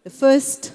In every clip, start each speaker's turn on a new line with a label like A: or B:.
A: The first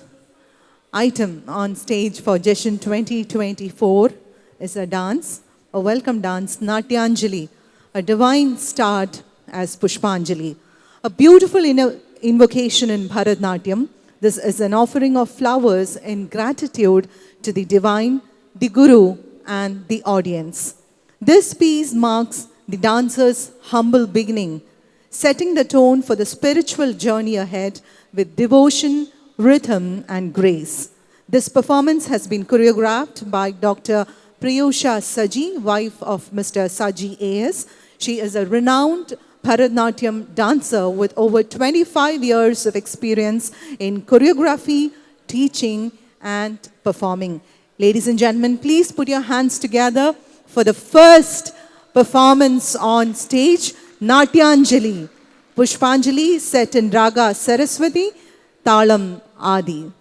A: item on stage for Jeshan 2024 is a dance, a welcome dance, Natyanjali, a divine start as Pushpanjali, a beautiful invocation in Bharatnatyam. This is an offering of flowers in gratitude to the divine, the Guru, and the audience. This piece marks the dancer's humble beginning, setting the tone for the spiritual journey ahead with devotion, rhythm, and grace. This performance has been choreographed by Dr. Priyusha Saji, wife of Mr. Saji A.S. She is a renowned Bharatnatyam dancer with over 25 years of experience in choreography, teaching, and performing. Ladies and gentlemen, please put your hands together for the first performance on stage, Natyanjali, Pushpanjali set in Raga Saraswati, Talam Adi.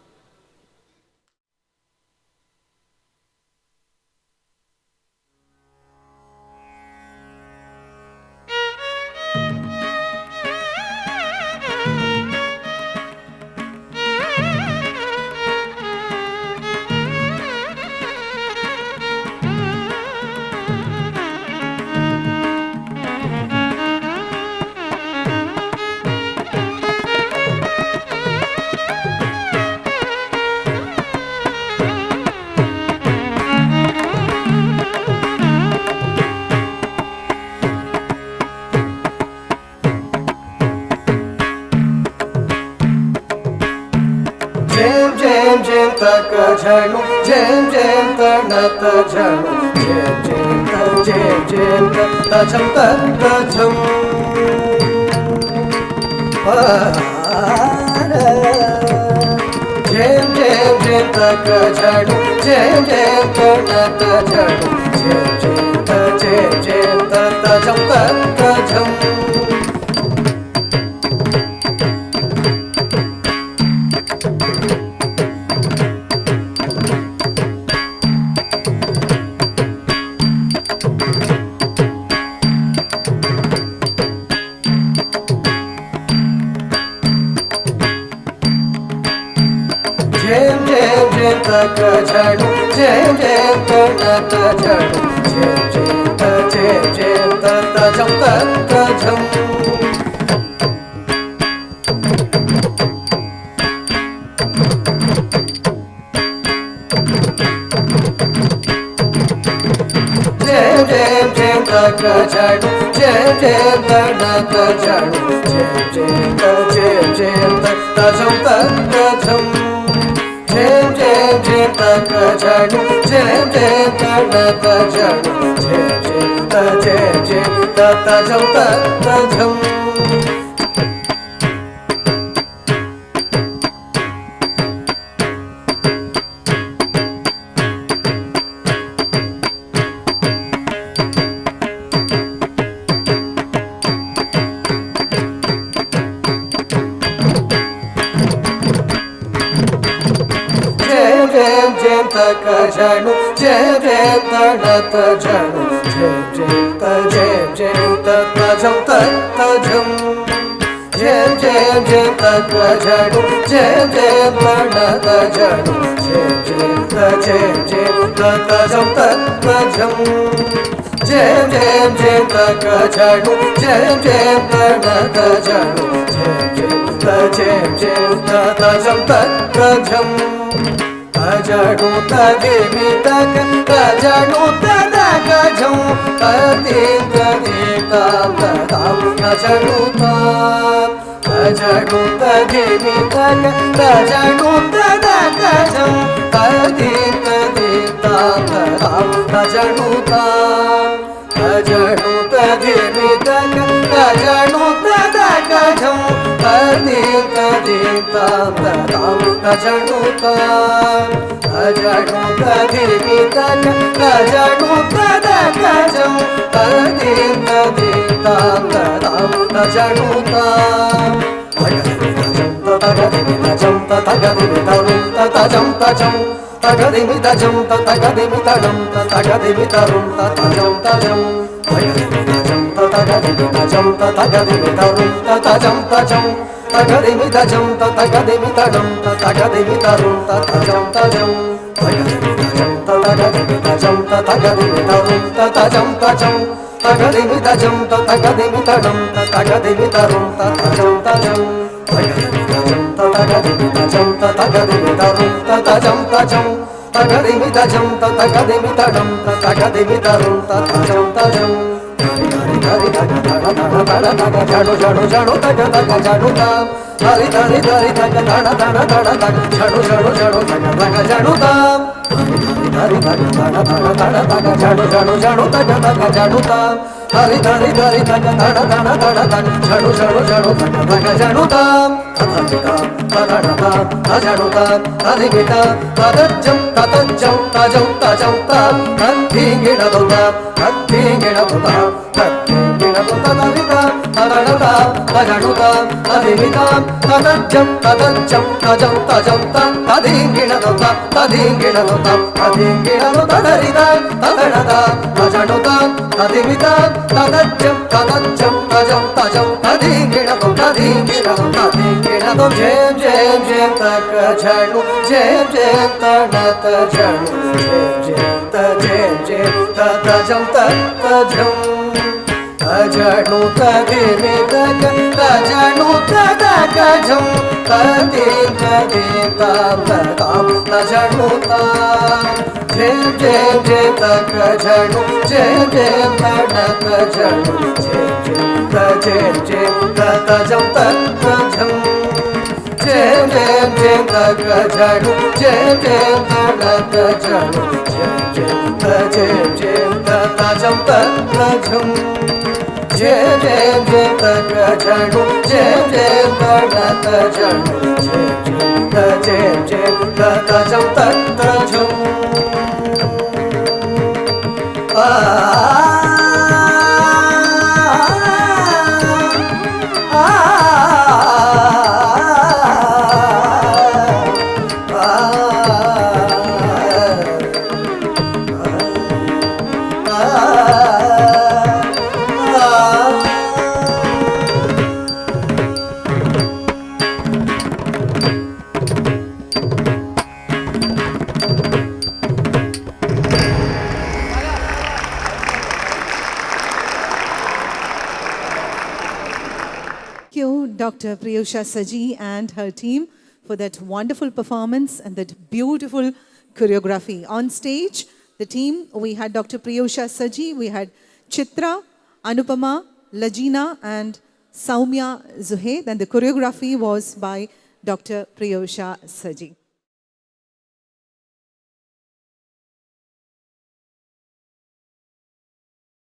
B: तक झणु झेम झेम तनत झणु झेम झेम त झेम झेम त झम तत झम झेम झेम झेम तक झणु झेम झेम तनत झणु झेम झेम त झेम झेम त झम तत झम तक झणु झेम झेम तनत झणु झेम झेम त झम तत झम झेम झेम झेम तक झणु झेम झेम तनत झणु झेम झेम त झम तत झम झेम झेम झेम तक झणु झेम झेम तनत झणु झेम झेम त झम तत झम तक झणु झेम झेम तनत झणु झेम झेम त झम तत झम झेम झेम तक झणु झेम झेम तनत झणु झेम झेम त झम तत झम झेम झेम तक झणु झेम झेम तनत झणु झेम त झम तत झम झणु तदेमी तक झणु तदक झम तदीम तदीम तदाम झणु झणु तदेमी तक झणु तदक झम तदीम तदीम तदाम झणु झणु तदेमी तक झणु तदक झम तदीम तदीम तदाम झणु झणु तदेमी तक झणु तदक झम तदीम तदीम तदाम झणु तगदिमि तजम तगदिमि तरुम तजम तजम तगदिमि तजम तगदिमि तरुम तगदिमि तरुम तजम तजम तगदिमि तजम तगदिमि तजम तगदिमि तरुम तजम तजम తగదిమి తజం తగదిమి తడం తగదిమి తరుం తజం తజం తగదిమి తజం తగదిమి తరుం తజం తజం తగదిమి తజం తగదిమి తడం తగదిమి తరుం తజం తజం తగదిమి తజం తగదిమి తరుం తజం తజం తగదిమి తజం తగదిమి తడం తగదిమి తరుం తజం తజం హరి తగ తగ తగ తగ తగ జడు జడు జడు తగ తగ జడుతా హరి హరి హరి తగ తగ తగ తగ తగ జడు జడు జడు తగ తగ జడుతా హరి తగ తగ తగ తగ తగ జడు జడు జడు తగ తగ జడుతా హరి హరి హరి తగ తగ తగ తగ తగ జడు జడు జడు తగ తగ జడుతా తథమితా తగడతా తజడుతా తదిమితా తదజ్జం తతంజం తజం తజం తద్ధింగిడదుతా తద్ధింగిడదుతా తద్ధింగిడదుతా తదడతా తజడుతా తదిమితా తదజ్జం తతంజం తజం తజం తద్ధింగిడదుతా తద్ధింగిడదుతా తద్ధింగిడదుతా తదరితా తదడతా తజడుతా తదిమితా తదజ్జం తతంజం తజం తజం తద్ధింగిడదుతా తద్ధింగిడదుతా తద్ధింగిడదు జయం జయం జయం తక ఝడు జయం జయం తనత ఝడు జయం జయం జయం తజం తజం తజడు తదిమి తక తజడు తదకజం తది తది తాం తజడు తాం జయం జయం జయం తక ఝడు జయం జయం తనత ఝడు జయం జయం తజం తజం జయం జయం జయం తక ఝడు జయం జయం తనత ఝడు జయం జయం తజం తజం జయం జయం జయం తక ఝడు జయం జయం తనత ఝడు జయం జయం తజం తజం
A: Thank you, Dr. Priyusha Saji and her team for that wonderful performance and that beautiful choreography. On stage, the team, we had Dr. Priyusha Saji, we had Chitra, Anupama, Lajina and Saumya Zuhaid, and the choreography was by Dr. Priyusha Saji.